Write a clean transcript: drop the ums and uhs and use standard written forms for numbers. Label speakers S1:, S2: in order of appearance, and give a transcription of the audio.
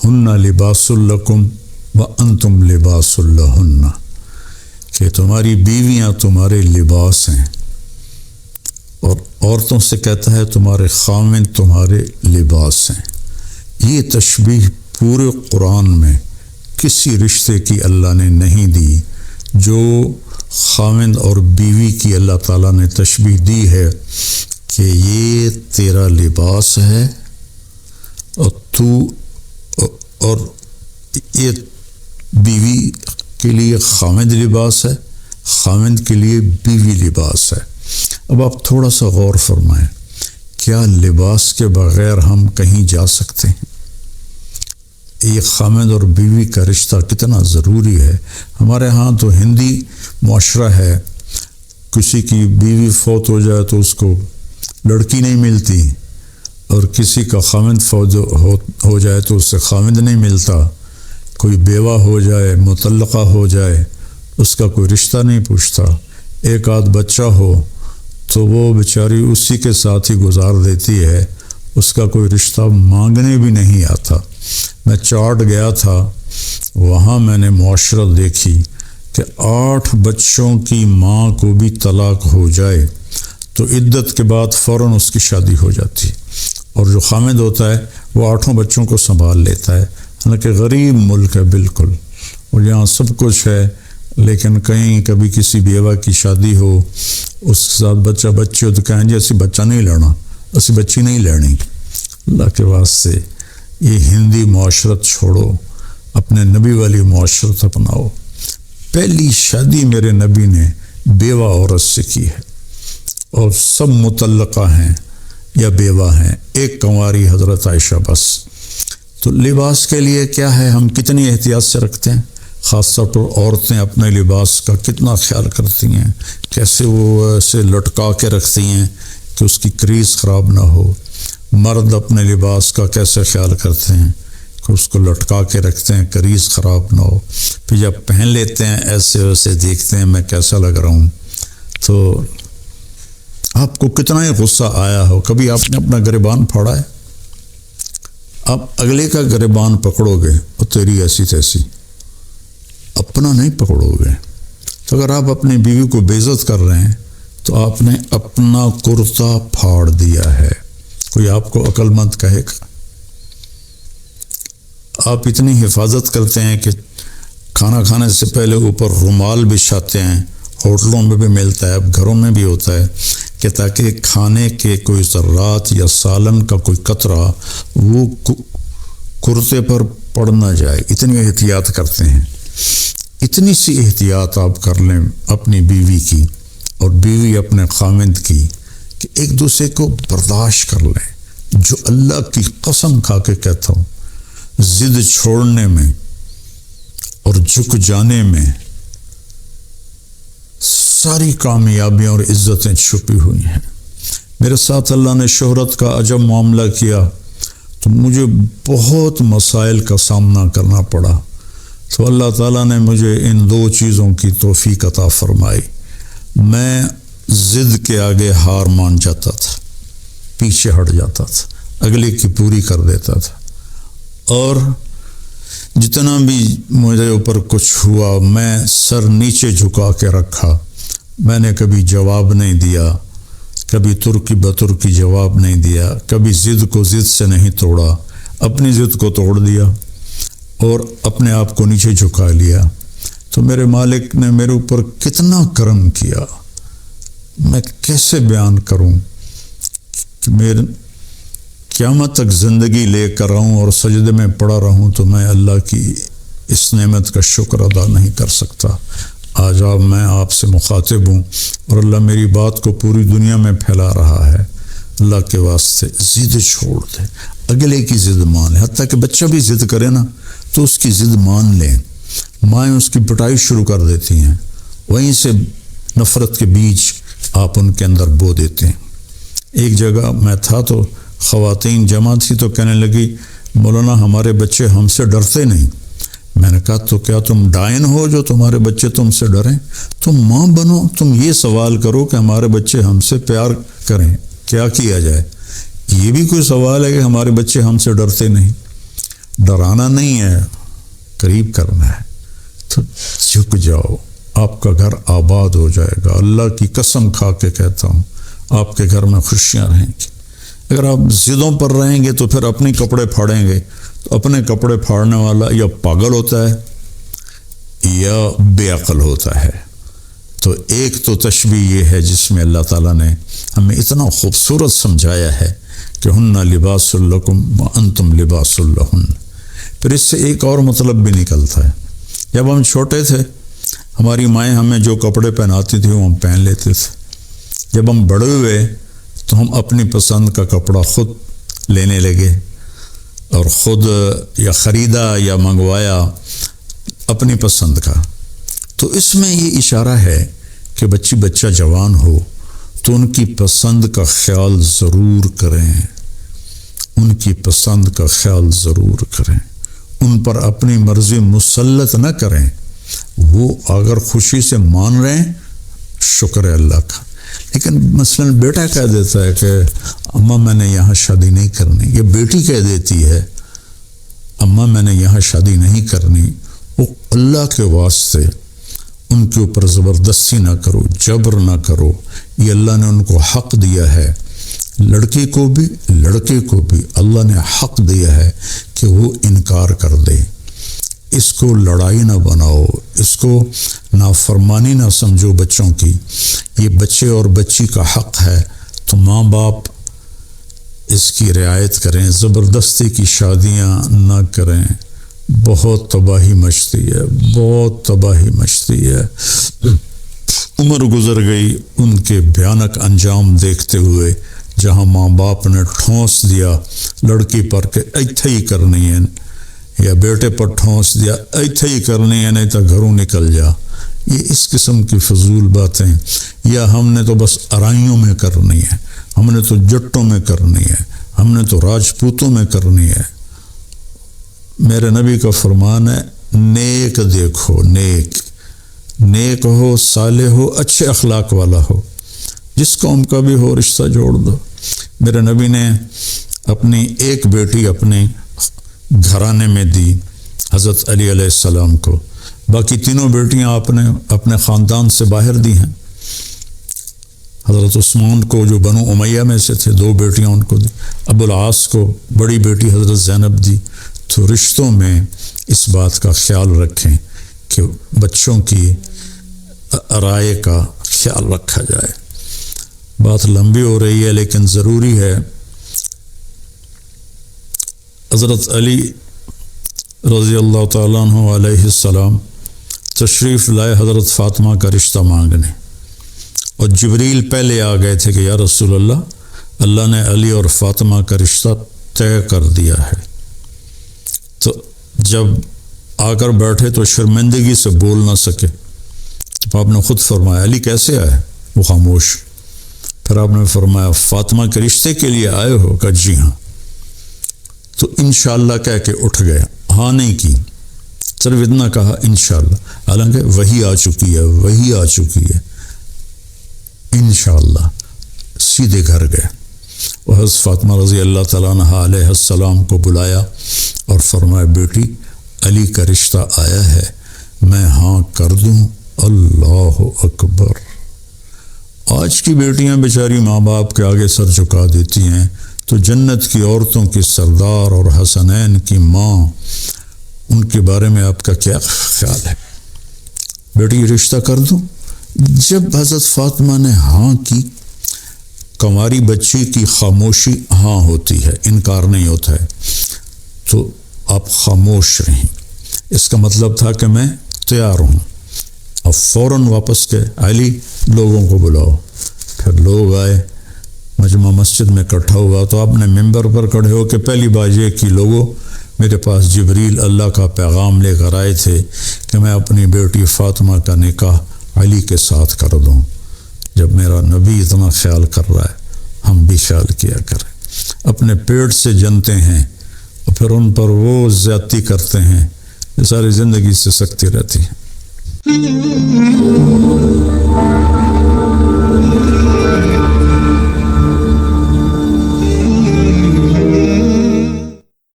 S1: ہن لباس لکم وانتم لباس لہن، کہ تمہاری بیویاں تمہارے لباس ہیں، اور عورتوں سے کہتا ہے تمہارے خاوند تمہارے لباس ہیں۔ یہ تشبیہ پورے قرآن میں کسی رشتے کی اللہ نے نہیں دی جو خاوند اور بیوی کی اللہ تعالیٰ نے تشبیہ دی ہے کہ یہ تیرا لباس ہے اور یہ بیوی کے لیے خاوند لباس ہے، خاوند کے لیے بیوی لباس ہے۔ اب آپ تھوڑا سا غور فرمائیں، کیا لباس کے بغیر ہم کہیں جا سکتے ہیں؟ یہ خاوند اور بیوی کا رشتہ کتنا ضروری ہے۔ ہمارے ہاں تو ہندی معاشرہ ہے، کسی کی بیوی فوت ہو جائے تو اس کو لڑکی نہیں ملتی، اور کسی کا خاوند فوت ہو جائے تو اس سے خاوند نہیں ملتا، کوئی بیوہ ہو جائے، مطلقہ ہو جائے، اس کا کوئی رشتہ نہیں پوچھتا، ایک آدھ بچہ ہو تو وہ بیچاری اسی کے ساتھ ہی گزار دیتی ہے، اس کا کوئی رشتہ مانگنے بھی نہیں آتا۔ میں چاٹ گیا تھا، وہاں میں نے معاشرت دیکھی کہ 8 بچوں کی ماں کو بھی طلاق ہو جائے تو عدت کے بعد فوراً اس کی شادی ہو جاتی، اور جو خاوند ہوتا ہے وہ 8 بچوں کو سنبھال لیتا ہے۔ حالانکہ غریب ملک ہے بالکل، اور یہاں سب کچھ ہے، لیکن کہیں کبھی کسی بیوہ کی شادی ہو، اس کے ساتھ بچے ہو تو کہیں جی اسی بچہ نہیں لینا، اسی بچی نہیں لینی۔ اللہ کے واسطے یہ ہندی معاشرت چھوڑو، اپنے نبی والی معاشرت اپناؤ۔ پہلی شادی میرے نبی نے بیوہ عورت سے کی ہے، اور سب مطلقہ ہیں یا بیوہ ہیں، ایک کنواری حضرت عائشہ بس۔ تو لباس کے لیے کیا ہے، ہم کتنی احتیاط سے رکھتے ہیں، خاص طور پر عورتیں اپنے لباس کا کتنا خیال کرتی ہیں، کیسے وہ ایسے لٹکا کے رکھتی ہیں کہ اس کی کریز خراب نہ ہو۔ مرد اپنے لباس کا کیسے خیال کرتے ہیں کہ اس کو لٹکا کے رکھتے ہیں، کریز خراب نہ ہو، پھر جب پہن لیتے ہیں ایسے ویسے دیکھتے ہیں میں کیسا لگ رہا ہوں۔ تو آپ کو کتنا ہی غصہ آیا ہو، کبھی آپ نے اپنا گریبان پھاڑا ہے؟ آپ اگلے کا گریبان پکڑو گے اور تیری ایسی تیسی، اپنا نہیں پکڑو گے۔ تو اگر آپ اپنی بیوی کو بے عزت کر رہے ہیں تو آپ نے اپنا کرتا پھاڑ دیا ہے۔ کوئی آپ کو عقل مند کہے گا؟ آپ اتنی حفاظت کرتے ہیں کہ کھانا کھانے سے پہلے اوپر رومال بچھاتے ہیں، ہوٹلوں میں بھی ملتا ہے، اب گھروں میں بھی ہوتا ہے، کہ تاکہ کھانے کے کوئی ذرات یا سالن کا کوئی قطرہ وہ کرتے پر پڑ نہ جائے۔ اتنی احتیاط کرتے ہیں۔ اتنی سی احتیاط آپ کر لیں اپنی بیوی کی اور بیوی اپنے خاوند کی، کہ ایک دوسرے کو برداشت کر لیں۔ جو اللہ کی قسم کھا کے کہتا ہوں، ضد چھوڑنے میں اور جھک جانے میں ساری کامیابیاں اور عزتیں چھپی ہوئی ہیں۔ میرے ساتھ اللہ نے شہرت کا عجب معاملہ کیا تو مجھے بہت مسائل کا سامنا کرنا پڑا، تو اللہ تعالیٰ نے مجھے ان 2 چیزوں کی توفیق عطا فرمائی۔ میں ضد کے آگے ہار مان جاتا تھا، پیچھے ہٹ جاتا تھا، اگلے کی پوری کر دیتا تھا، اور جتنا بھی مجھے اوپر کچھ ہوا میں سر نیچے جھکا کے رکھا۔ میں نے کبھی جواب نہیں دیا، کبھی ترکی بترکی جواب نہیں دیا، کبھی ضد کو ضد سے نہیں توڑا، اپنی ضد کو توڑ دیا اور اپنے آپ کو نیچے جھکا لیا۔ تو میرے مالک نے میرے اوپر کتنا کرم کیا، میں کیسے بیان کروں کہ میرے قیامت تک زندگی لے کر رہوں اور سجدے میں پڑا رہوں تو میں اللہ کی اس نعمت کا شکر ادا نہیں کر سکتا۔ آج میں آپ سے مخاطب ہوں اور اللہ میری بات کو پوری دنیا میں پھیلا رہا ہے۔ اللہ کے واسطے ضد چھوڑ دے، اگلے کی ضد مان لیں، حتیٰ کہ بچہ بھی ضد کرے نا تو اس کی ضد مان لیں۔ مائیں اس کی پٹائی شروع کر دیتی ہیں، وہیں سے نفرت کے بیج آپ ان کے اندر بو دیتے ہیں۔ ایک جگہ میں تھا تو خواتین جمع تھی تو کہنے لگی مولانا ہمارے بچے ہم سے ڈرتے نہیں۔ میں نے کہا تو کیا تم ڈائن ہو جو تمہارے بچے تم سے ڈریں؟ تم ماں بنو، تم یہ سوال کرو کہ ہمارے بچے ہم سے پیار کریں، کیا کیا جائے؟ یہ بھی کوئی سوال ہے کہ ہمارے بچے ہم سے ڈرتے نہیں؟ ڈرانا نہیں ہے، قریب کرنا ہے، تو جھک جاؤ، آپ کا گھر آباد ہو جائے گا۔ اللہ کی قسم کھا کے کہتا ہوں، آپ کے گھر میں خوشیاں رہیں گی۔ اگر آپ ضدوں پر رہیں گے تو پھر اپنے کپڑے پھاڑیں گے، تو اپنے کپڑے پھاڑنے والا یا پاگل ہوتا ہے یا بے عقل ہوتا ہے۔ تو ایک تو تشبیہ یہ ہے جس میں اللہ تعالیٰ نے ہمیں اتنا خوبصورت سمجھایا ہے کہ ہن لباس لکم وانتم لباس لہن۔ پھر اس سے ایک اور مطلب بھی نکلتا ہے، جب ہم چھوٹے تھے ہماری مائیں ہمیں جو کپڑے پہناتی تھیں وہ ہم پہن لیتے تھے۔ جب ہم بڑے ہوئے تو ہم اپنی پسند کا کپڑا خود لینے لگے اور خود یا خریدا یا منگوایا اپنی پسند کا۔ تو اس میں یہ اشارہ ہے کہ بچہ جوان ہو تو ان کی پسند کا خیال ضرور کریں، ان کی پسند کا خیال ضرور کریں، ان پر اپنی مرضی مسلط نہ کریں۔ وہ اگر خوشی سے مان رہے ہیں شکر ہے اللہ کا، لیکن مثلا بیٹا کہہ دیتا ہے کہ اماں میں نے یہاں شادی نہیں کرنی، یا بیٹی کہہ دیتی ہے اماں میں نے یہاں شادی نہیں کرنی، وہ اللہ کے واسطے ان کے اوپر زبردستی نہ کرو، جبر نہ کرو۔ یہ اللہ نے ان کو حق دیا ہے، لڑکی کو بھی لڑکے کو بھی اللہ نے حق دیا ہے کہ وہ انکار کر دے۔ اس کو لڑائی نہ بناؤ، اس کو نافرمانی نہ سمجھو بچوں کی۔ یہ بچے اور بچی کا حق ہے، تو ماں باپ اس کی رعایت کریں، زبردستی کی شادیاں نہ کریں۔ بہت تباہی مچتی ہے، بہت تباہی مچتی ہے۔ عمر گزر گئی ان کے بھیانک انجام دیکھتے ہوئے، جہاں ماں باپ نے ٹھونس دیا لڑکی پر کہ ایتھے ہی کرنی ہے، یا بیٹے پر ٹھونس دیا ایتھے ہی کرنی ہے نہیں تو گھروں نکل جا۔ یہ اس قسم کی فضول باتیں، یا ہم نے تو بس ارائیوں میں کرنی ہے، ہم نے تو جٹوں میں کرنی ہے، ہم نے تو راجپوتوں میں کرنی ہے۔ میرے نبی کا فرمان ہے نیک دیکھو، نیک ہو، صالح ہو، اچھے اخلاق والا ہو، جس قوم کا بھی ہو رشتہ جوڑ دو۔ میرے نبی نے اپنی ایک بیٹی اپنے گھرانے میں دی حضرت علی علیہ السلام کو، باقی تینوں بیٹیاں آپ نے اپنے خاندان سے باہر دی ہیں۔ حضرت عثمان کو جو بنو امیہ میں سے تھے 2 بیٹیاں ان کو دی، ابو العاص کو بڑی بیٹی حضرت زینب دی۔ تو رشتوں میں اس بات کا خیال رکھیں کہ بچوں کی رائے کا خیال رکھا جائے۔ بات لمبی ہو رہی ہے لیکن ضروری ہے۔ حضرت علی رضی اللہ تعالیٰ عنہ علیہ السلام تشریف لائے حضرت فاطمہ کا رشتہ مانگنے، اور جبریل پہلے آ گئے تھے کہ یا رسول اللہ نے علی اور فاطمہ کا رشتہ طے کر دیا ہے۔ تو جب آ کر بیٹھے تو شرمندگی سے بول نہ سکے، تو آپ نے خود فرمایا علی کیسے آئے؟ وہ خاموش۔ پھر آپ نے فرمایا فاطمہ کے رشتے کے لیے آئے ہو؟ کہ جی ہاں۔ تو انشاءاللہ کہہ کے اٹھ گیا، ہاں نہیں کی، صرف اتنا کہا انشاءاللہ، حالانکہ وہی آ چکی ہے انشاءاللہ۔ سیدھے گھر گئے، وہ حضرت فاطمہ رضی اللہ تعالیٰ عنہ علیہ السلام کو بلایا اور فرمایا بیٹی علی کا رشتہ آیا ہے، میں ہاں کر دوں؟ اللہ اکبر۔ آج کی بیٹیاں بیچاری ماں باپ کے آگے سر جھکا دیتی ہیں، تو جنت کی عورتوں کی سردار اور حسنین کی ماں، ان کے بارے میں آپ کا کیا خیال ہے؟ بیٹی رشتہ کر دوں؟ جب حضرت فاطمہ نے ہاں کی، کنواری بچی کی خاموشی ہاں ہوتی ہے، انکار نہیں ہوتا ہے، تو آپ خاموش رہیں، اس کا مطلب تھا کہ میں تیار ہوں۔ اب فوراً واپس گئے، علی لوگوں کو بلاؤ۔ پھر لوگ آئے، مجمع مسجد میں اکٹھا ہوا، تو آپ نے ممبر پر کھڑے ہو کے پہلی بات یہ کہ لوگوں میرے پاس جبریل اللہ کا پیغام لے کر آئے تھے کہ میں اپنی بیٹی فاطمہ کا نکاح علی کے ساتھ کر دوں۔ جب میرا نبی اتنا خیال کر رہا ہے ہم بھی خیال کیا کریں۔ اپنے پیٹ سے جنتے ہیں اور پھر ان پر وہ زیادتی کرتے ہیں، یہ ساری زندگی سے سکتی رہتی ہے۔